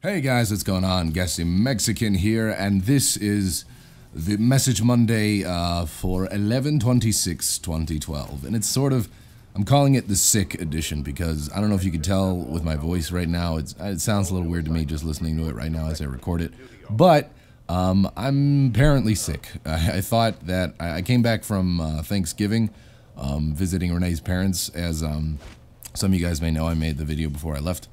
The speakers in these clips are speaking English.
Hey guys, what's going on? Gassy Mexican here, and this is the Message Monday for 11/26/2012, and it's sort of, I'm calling it the sick edition because I don't know if you can tell with my voice right now, it sounds a little weird to me just listening to it right now as I record it, but I'm apparently sick. I thought that I came back from Thanksgiving, visiting Renee's parents, as some of you guys may know. I made the video before I left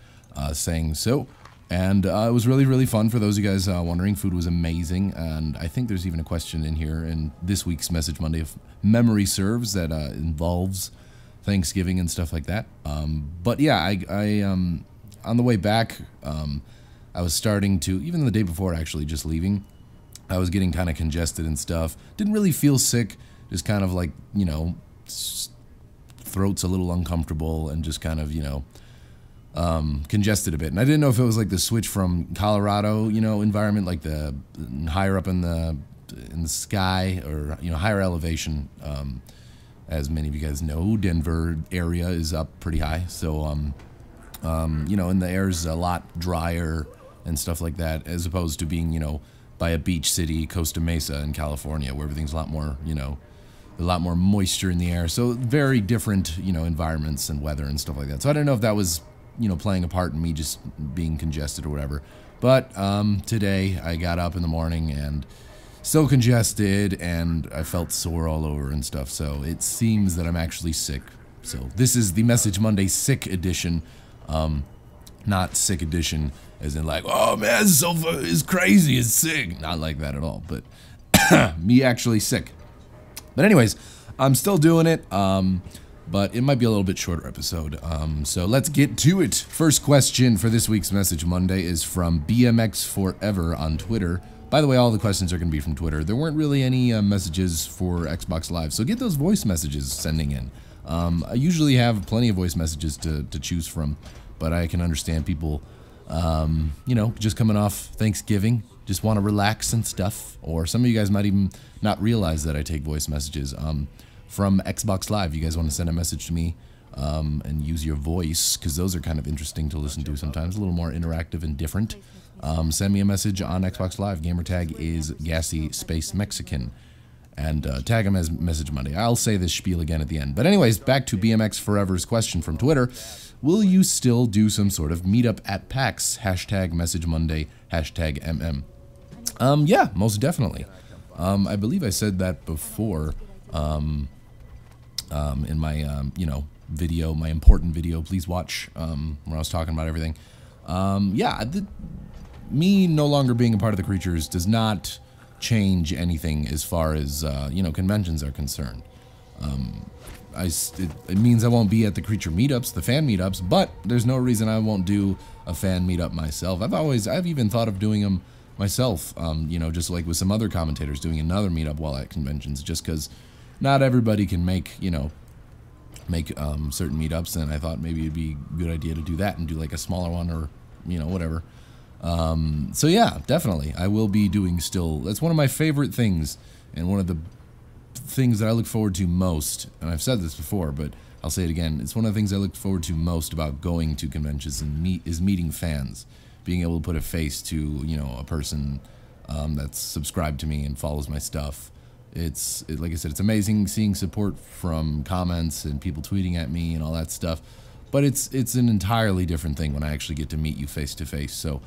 saying so. And it was really, really fun. For those of you guys wondering, food was amazing. And I think there's even a question in here in this week's Message Monday, if memory serves, that involves Thanksgiving and stuff like that. But yeah, I on the way back, I was starting to, even the day before actually, just leaving, I was getting kind of congested and stuff. Didn't really feel sick, just kind of like, you know, throat's a little uncomfortable and just kind of, you know, congested a bit. And I didn't know if it was like the switch from Colorado, you know, environment, like the higher up in the sky, or, you know, higher elevation. As many of you guys know, Denver area is up pretty high. So, you know, and the air is a lot drier and stuff like that, as opposed to being, you know, by a beach city, Costa Mesa in California, where everything's a lot more, you know, a lot more moisture in the air. So very different, you know, environments and weather and stuff like that. So I don't know if that was, you know, playing a part in me just being congested or whatever. But today I got up in the morning and so congested, and I felt sore all over and stuff. So it seems that I'm actually sick. So this is the Message Monday sick edition, not sick edition as in like, oh man, this sofa is crazy, it's sick. Not like that at all, but me actually sick. But anyways, I'm still doing it. But it might be a little bit shorter episode. So let's get to it. First question for this week's Message Monday is from BMX Forever on Twitter. By the way, all the questions are going to be from Twitter. There weren't really any messages for Xbox Live, so get those voice messages sending in. I usually have plenty of voice messages to choose from, but I can understand people, you know, just coming off Thanksgiving, just want to relax and stuff. Or some of you guys might even not realize that I take voice messages. From Xbox Live, you guys want to send a message to me and use your voice, because those are kind of interesting to listen to sometimes, a little more interactive and different. Send me a message on Xbox Live. Gamer tag is Gassy Mexican, and tag him as Message Monday. I'll say this spiel again at the end. But anyways, back to BMX Forever's question from Twitter. Will you still do some sort of meetup at PAX? Hashtag Message Monday, hashtag MM. Yeah, most definitely. I believe I said that before. In my, you know, video, my important video, please watch, where I was talking about everything. Yeah, me no longer being a part of the Creatures does not change anything as far as, you know, conventions are concerned. It means I won't be at the Creature meetups, the fan meetups, but there's no reason I won't do a fan meetup myself. I've even thought of doing them myself, you know, just like with some other commentators, doing another meetup while at conventions, just because not everybody can make, you know, certain meetups, and I thought maybe it'd be a good idea to do that and do like a smaller one, or, you know, whatever. So yeah, definitely, I will be doing still. That's one of my favorite things, and one of the things that I look forward to most, and I've said this before, but I'll say it again, it's one of the things I look forward to most about going to conventions and meeting fans, being able to put a face to, you know, a person that's subscribed to me and follows my stuff. Like I said, it's amazing seeing support from comments and people tweeting at me and all that stuff, but it's an entirely different thing when I actually get to meet you face to face. So,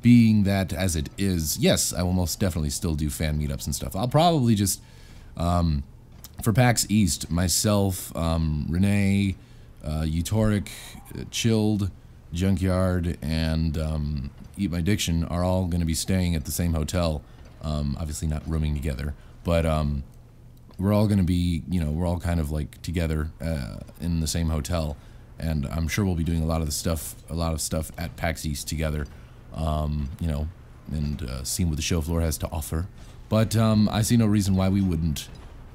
being that as it is, yes, I will most definitely still do fan meetups and stuff. I'll probably just, for PAX East, myself, Renee, Eutoric, Chilled, Junkyard, and Eat My Diction are all going to be staying at the same hotel. Obviously not rooming together, but we're all going to be, you know, we're all kind of like together in the same hotel, and I'm sure we'll be doing a lot of stuff at PAX East together, you know, and seeing what the show floor has to offer. But I see no reason why we wouldn't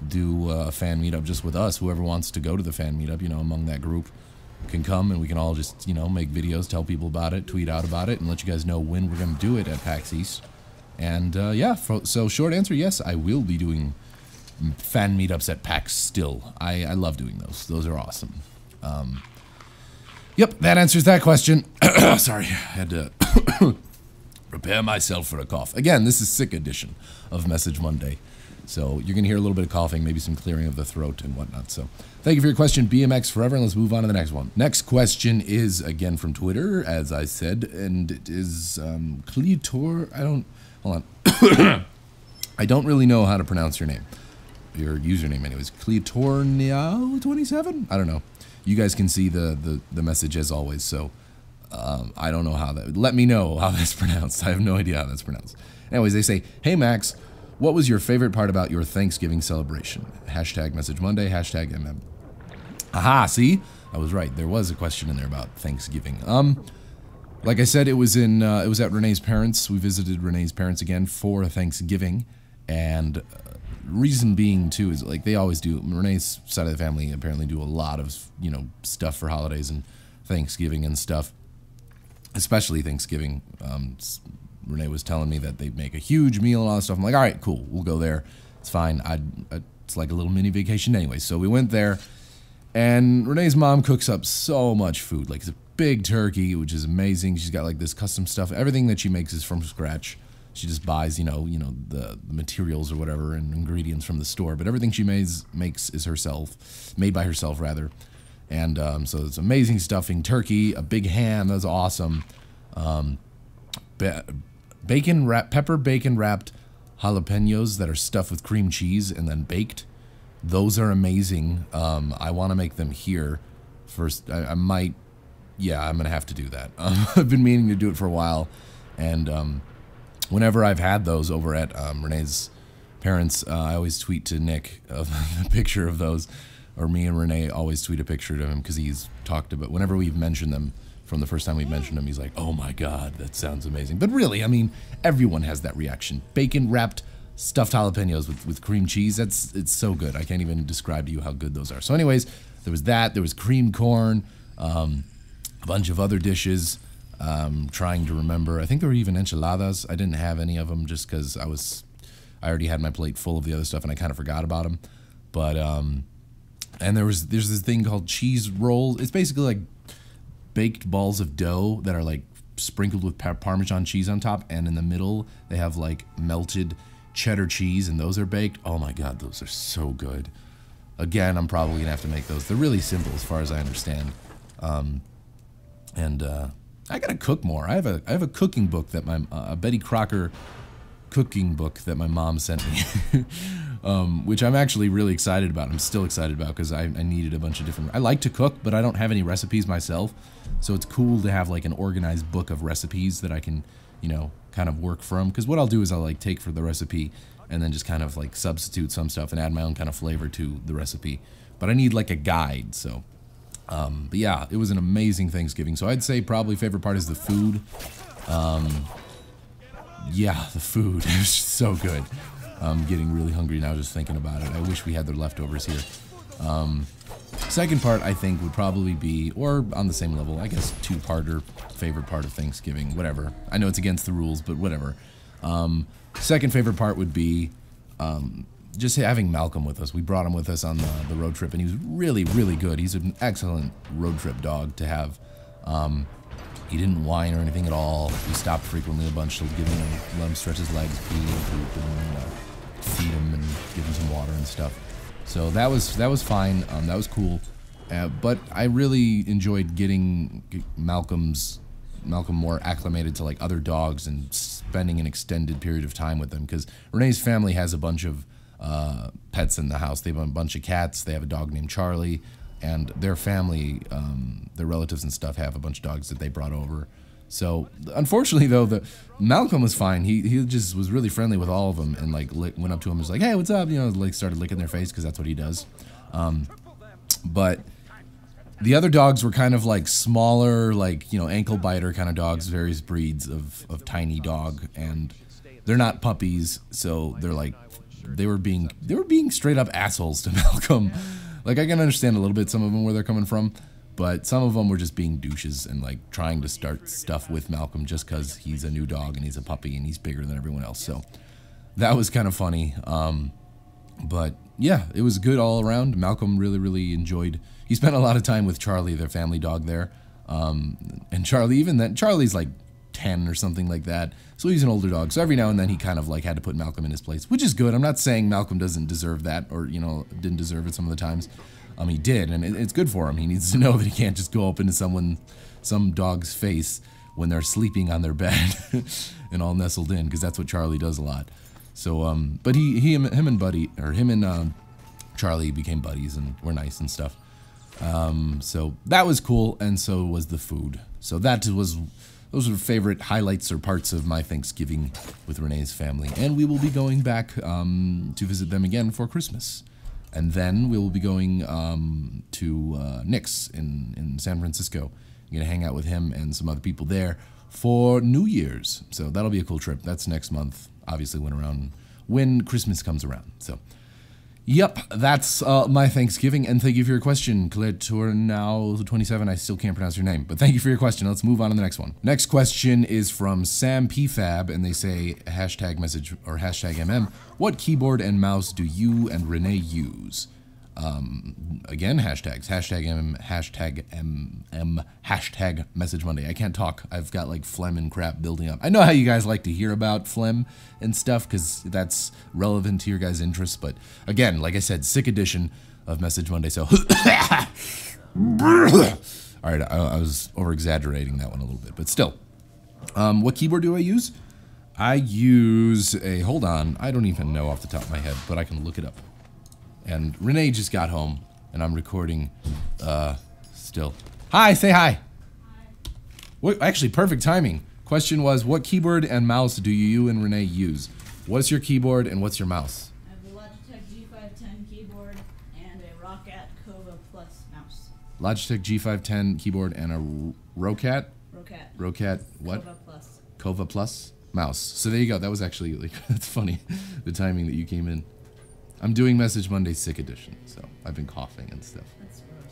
do a fan meetup just with us. Whoever wants to go to the fan meetup, you know, among that group, can come, and we can all just, you know, make videos, tell people about it, tweet out about it, and let you guys know when we're going to do it at PAX East. And yeah, so short answer, yes, I will be doing fan meetups at PAX still. I love doing those. Those are awesome. Yep, that answers that question. Sorry, I had to prepare myself for a cough. Again, this is sick edition of Message Monday. So you're going to hear a little bit of coughing, maybe some clearing of the throat and whatnot. So thank you for your question, BMX Forever, and let's move on to the next one. Next question is, again, from Twitter, as I said, and it is Cleator. Hold on. I don't really know how to pronounce your name. Your username, anyways. Cleatorniao27? I don't know. You guys can see the message as always, so I don't know how that... Let me know how that's pronounced. I have no idea how that's pronounced. Anyways, they say, hey, Max, what was your favorite part about your Thanksgiving celebration? Hashtag Message Monday, hashtag MM. Aha, see? I was right. There was a question in there about Thanksgiving. Like I said, it was at Renee's parents'. We visited Renee's parents again for Thanksgiving, and reason being too is like they always do. Renee's side of the family apparently do a lot of stuff for holidays and Thanksgiving and stuff, especially Thanksgiving. Renee was telling me that they make a huge meal and all that stuff. I'm like, all right, cool, we'll go there. It's fine. It's like a little mini vacation anyway. So we went there, and Renee's mom cooks up so much food. Like it's a big turkey, which is amazing. She's got like this custom stuff. Everything that she makes is from scratch. She just buys, the materials or whatever and ingredients from the store. But everything she makes is made by herself rather. And so it's amazing stuffing, turkey, a big ham. That was awesome. Pepper bacon wrapped jalapenos that are stuffed with cream cheese and then baked. Those are amazing. I want to make them here. First, I might. Yeah, I'm gonna have to do that. I've been meaning to do it for a while, and whenever I've had those over at Renee's parents, I always tweet to Nick a picture of those, or me and Renee always tweet a picture to him because he's talked about whenever we've mentioned them. From the first time we mentioned him, he's like, "Oh my God, that sounds amazing." But really, I mean, everyone has that reaction. Bacon wrapped stuffed jalapenos with cream cheese. It's so good. I can't even describe to you how good those are. So, anyways, there was that. There was cream corn. A bunch of other dishes. Trying to remember. I think there were even enchiladas. I didn't have any of them just because I already had my plate full of the other stuff and I kind of forgot about them. But and there's this thing called cheese rolls. It's basically like baked balls of dough that are like sprinkled with Parmesan cheese on top, and in the middle they have like melted cheddar cheese, and those are baked. Oh my God, those are so good. Again, I'm probably gonna have to make those. They're really simple as far as I understand. I gotta cook more. I have a cooking book that a Betty Crocker cooking book that my mom sent me, which I'm actually really excited about. I'm still excited about because I needed a bunch of different. I like to cook, but I don't have any recipes myself, so it's cool to have like an organized book of recipes that I can, kind of work from. Because what I'll do is I'll like take for the recipe and then just kind of like substitute some stuff and add my own kind of flavor to the recipe. But I need like a guide, so. But yeah, it was an amazing Thanksgiving. So I'd say probably favorite part is the food. Yeah, the food is so good. I'm getting really hungry now just thinking about it. I wish we had the leftovers here. Second part, I think, would probably be, or on the same level, I guess, two-parter, favorite part of Thanksgiving, whatever. I know it's against the rules, but whatever. Second favorite part would be just having Malcolm with us. We brought him with us on the road trip, and he was really, really good. He's an excellent road trip dog to have. He didn't whine or anything at all. We stopped frequently a bunch to give him, let him stretch his legs, pee and poop, and feed him and give him some water and stuff. So that was fine. That was cool. But I really enjoyed getting Malcolm more acclimated to like other dogs and spending an extended period of time with them, because Renee's family has a bunch of pets in the house. They have a bunch of cats. They have a dog named Charlie, and their family, their relatives and stuff, have a bunch of dogs that they brought over. So unfortunately, though, Malcolm was fine. He just was really friendly with all of them, and like went up to him and was like, "Hey, what's up?" Like started licking their face because that's what he does. But the other dogs were kind of like smaller, like ankle biter kind of dogs, various breeds of tiny dog, and they're not puppies, so they're like they were being straight up assholes to Malcolm. Like I can understand a little bit some of them where they're coming from, but some of them were just being douches and like trying to start stuff with Malcolm just because he's a new dog and he's a puppy and he's bigger than everyone else. So that was kind of funny. But yeah, it was good all around. Malcolm really enjoyed. He spent a lot of time with Charlie, their family dog there. And Charlie, even then, Charlie's like 10 or something like that. So he's an older dog. So every now and then he kind of like had to put Malcolm in his place, which is good. I'm not saying Malcolm doesn't deserve that, or, you know, didn't deserve it some of the times. He did, and it's good for him. He needs to know that he can't just go up into some dog's face when they're sleeping on their bed and all nestled in, because that's what Charlie does a lot. So, but him and Charlie became buddies and were nice and stuff. So that was cool, and so was the food. So those were favorite highlights or parts of my Thanksgiving with Renee's family. And we will be going back to visit them again for Christmas. And then we will be going to Nick's in San Francisco. I'm going to hang out with him and some other people there for New Year's. So that'll be a cool trip. That's next month, obviously, when Christmas comes around. So, yep, that's my Thanksgiving. And thank you for your question, Claire Tournau 27. I still can't pronounce your name, but thank you for your question. Let's move on to the next one. Next question is from Sam PFab, and they say hashtag message or hashtag MM. What keyboard and mouse do you and Renee use? Again, hashtags, hashtag M, hashtag MM, hashtag MessageMonday. I can't talk. I've got like phlegm and crap building up. I know how you guys like to hear about phlegm and stuff because that's relevant to your guys' interests. But again, like I said, sick edition of MessageMonday. So, all right, I was over-exaggerating that one a little bit, but still. What keyboard do I use? I use a, hold on, I don't even know off the top of my head, but I can look it up. And Renee just got home, and I'm recording still. Hi, say hi. Hi. What, actually, perfect timing. Question was, what keyboard and mouse do you and Renee use? What's your keyboard and what's your mouse? I have the Logitech G510 keyboard and a Roccat Kova Plus mouse. Logitech G510 keyboard and a Roccat? Roccat what? Kova Plus. Kova Plus mouse. So there you go. That was actually, like, that's funny, the timing that you came in. I'm doing Message Monday sick edition, so I've been coughing and stuff.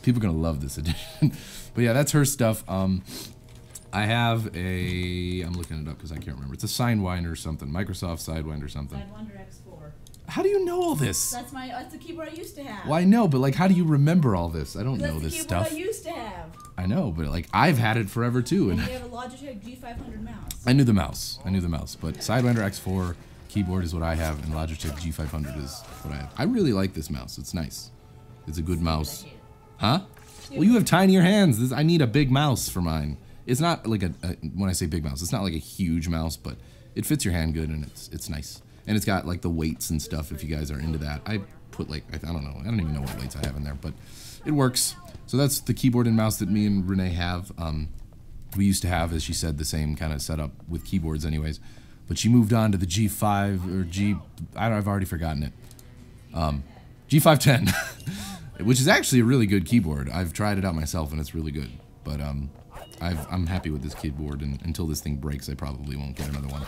People are gonna love this edition. But yeah, that's her stuff. I have a, I'm looking it up because I can't remember. It's a Sidewinder or something, Microsoft Sidewinder or something. Sidewinder X4. How do you know all this? That's the keyboard I used to have. Well, I know, but like, how do you remember all this? I don't know this stuff. That's the keyboard I used to have. I know, but like, I've had it forever too. And you have a Logitech G500 mouse. I knew the mouse, but Sidewinder X4 keyboard is what I have, and Logitech G500 is what I have. I really like this mouse. It's nice. It's a good mouse. Huh? Well, you have tinier hands. I need a big mouse for mine. It's not like when I say big mouse, it's not like a huge mouse, but it fits your hand good, and it's nice. And it's got like the weights and stuff if you guys are into that. I put like, I don't know. I don't even know what weights I have in there, but it works. So that's the keyboard and mouse that me and Renee have. We used to have, as she said, the same kind of setup with keyboards anyways. But she moved on to the G5 or I've already forgotten it. G510, which is actually a really good keyboard. I've tried it out myself and it's really good. But I'm happy with this keyboard, and until this thing breaks, I probably won't get another one.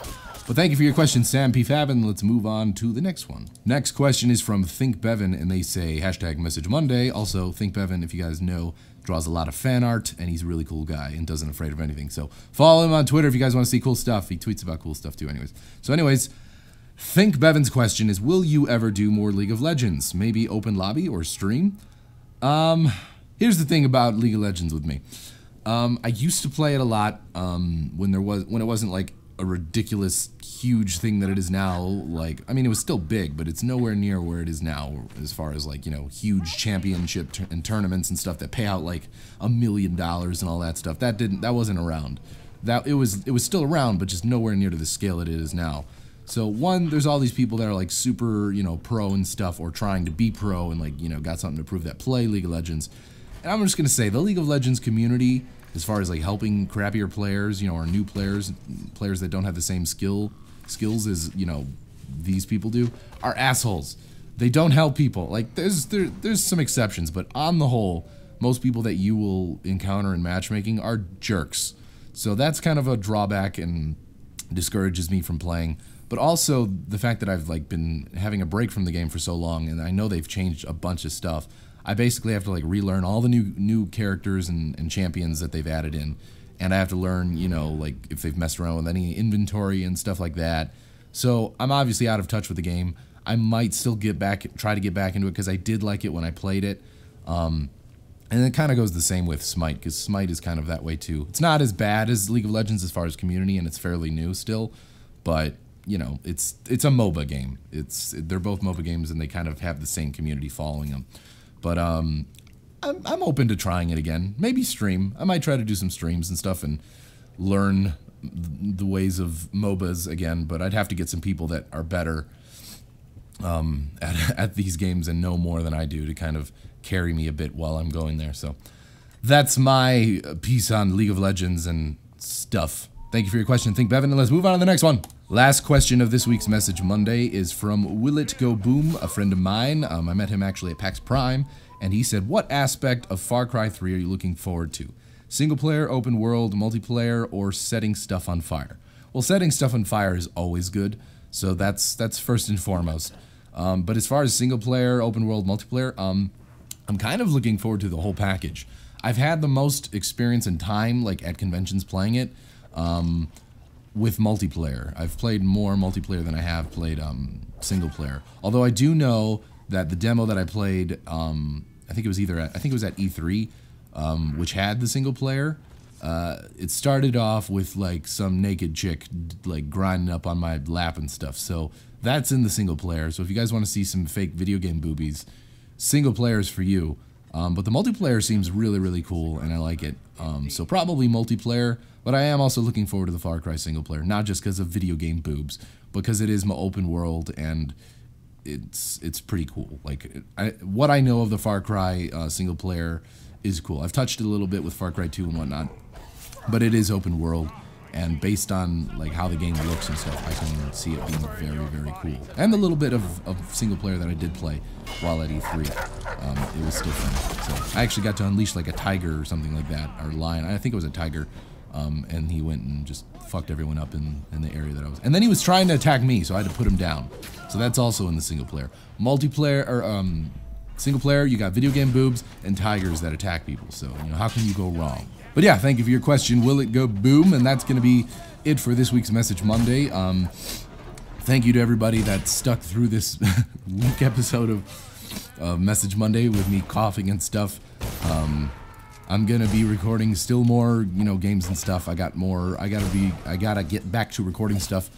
But thank you for your question, Sam P. Fabin. Let's move on to the next one. Next question is from Think Bevan, and they say hashtag Message Monday. Also, Think Bevan, if you guys know, draws a lot of fan art, and he's a really cool guy and doesn't afraid of anything. So follow him on Twitter if you guys want to see cool stuff. He tweets about cool stuff too anyways. So anyways, Think Bevan's question is, will you ever do more League of Legends? Maybe open lobby or stream? Here's the thing about League of Legends with me. I used to play it a lot when it wasn't like a ridiculous huge thing that it is now. Like, I mean, it was still big, but it's nowhere near where it is now as far as like, you know, huge championship and tournaments and stuff that pay out like $1 million and all that stuff. That wasn't around. It was still around, but just nowhere near to the scale it is now. So one, there's all these people that are like super, you know, pro and stuff, or trying to be pro and like, you know, got something to prove, that play League of Legends. And I'm just gonna say the League of Legends community, as far as like helping crappier players, you know, or new players that don't have the same skills as, you know, these people do, are assholes. They don't help people. Like there's some exceptions, but on the whole, most people that you will encounter in matchmaking are jerks. So that's kind of a drawback and discourages me from playing. But also the fact that I've like been having a break from the game for so long, and I know they've changed a bunch of stuff. I basically have to like relearn all the new characters and champions that they've added in, and I have to learn, you know, like if they've messed around with any inventory and stuff like that. So I'm obviously out of touch with the game. I might still try to get back into it because I did like it when I played it. And it kind of goes the same with Smite, because Smite is kind of that way too. It's not as bad as League of Legends as far as community, and it's fairly new still, but you know, it's a MOBA game. They're both MOBA games, and they kind of have the same community following them. But I'm open to trying it again. Maybe stream. I might try to do some streams and stuff and learn the ways of MOBAs again. But I'd have to get some people that are better at these games and know more than I do to kind of carry me a bit while I'm going there. So that's my piece on League of Legends and stuff. Thank you for your question, Think Bevan, and let's move on to the next one. Last question of this week's Message Monday is from Will It Go Boom, a friend of mine. I met him actually at PAX Prime, and he said, what aspect of Far Cry 3 are you looking forward to? Single player, open world, multiplayer, or setting stuff on fire? Well, setting stuff on fire is always good, so that's first and foremost. But as far as single player, open world, multiplayer, I'm kind of looking forward to the whole package. I've had the most experience and time, like at conventions, playing it with multiplayer. I've played more multiplayer than I have played single player. Although I do know that the demo that I played, I think it was at E3, which had the single player. It started off with like some naked chick like grinding up on my lap and stuff. So that's in the single player. So if you guys want to see some fake video game boobies, single player is for you. But the multiplayer seems really, really cool, and I like it. So probably multiplayer, but I am also looking forward to the Far Cry single player, not just because of video game boobs, because it is my open world, and it's pretty cool. Like, what I know of the Far Cry single player is cool. I've touched it a little bit with Far Cry 2 and whatnot, but it is open world, and based on like how the game looks and stuff, I can see it being very, very cool. And the little bit of single player that I did play while at E3, it was still fun. So I actually got to unleash like a tiger or something like that, or lion. I think it was a tiger, and he went and just fucked everyone up in the area that I was. And then he was trying to attack me, so I had to put him down. So that's also in the single player. Multiplayer, or single player, you got video game boobs and tigers that attack people. So, you know, how can you go wrong? But yeah, thank you for your question, Will It Go Boom? And that's going to be it for this week's Message Monday. Thank you to everybody that stuck through this week episode of Message Monday with me coughing and stuff. I'm going to be recording still more, you know, games and stuff. I gotta get back to recording stuff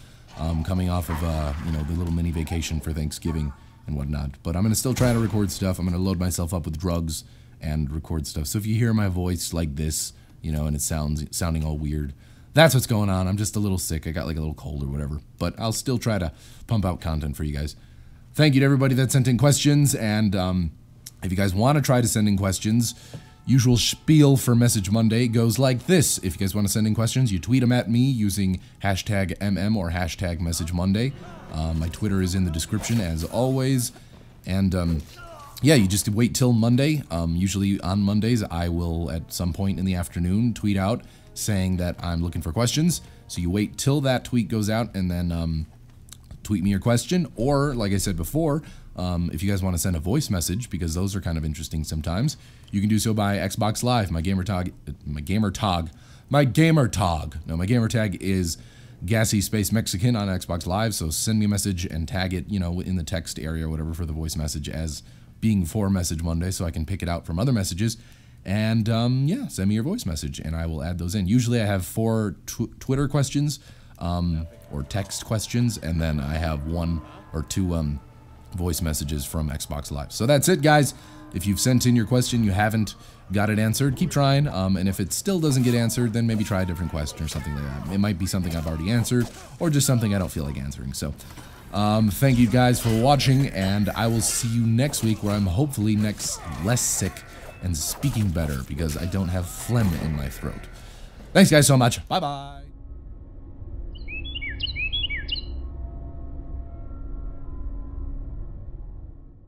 coming off of, you know, the little mini vacation for Thanksgiving and whatnot. But I'm going to still try to record stuff. I'm going to load myself up with drugs and record stuff. So if you hear my voice like this, you know, and it's sounding all weird, that's what's going on. I'm just a little sick. I got like a little cold or whatever. But I'll still try to pump out content for you guys. Thank you to everybody that sent in questions. And if you guys want to try to send in questions, usual spiel for Message Monday goes like this. If you guys want to send in questions, you tweet them at me using hashtag MM or hashtag MessageMonday. My Twitter is in the description as always. And yeah, you just wait till Monday. Usually on Mondays, I will at some point in the afternoon tweet out saying that I'm looking for questions. So you wait till that tweet goes out and then tweet me your question. Or, like I said before, if you guys want to send a voice message, because those are kind of interesting sometimes, you can do so by Xbox Live. My gamer tag is Gassy on Xbox Live. So send me a message and tag it, you know, in the text area or whatever for the voice message as being for Message Monday, so I can pick it out from other messages. And yeah, send me your voice message, and I will add those in. Usually I have 4 Twitter questions or text questions, and then I have 1 or 2 voice messages from Xbox Live. So that's it, guys. If you've sent in your question, you haven't got it answered, keep trying. And if it still doesn't get answered, then maybe try a different question or something like that. It might be something I've already answered, or just something I don't feel like answering. So thank you guys for watching, and I will see you next week, where I'm hopefully less sick and speaking better, because I don't have phlegm in my throat. Thanks guys so much. Bye bye.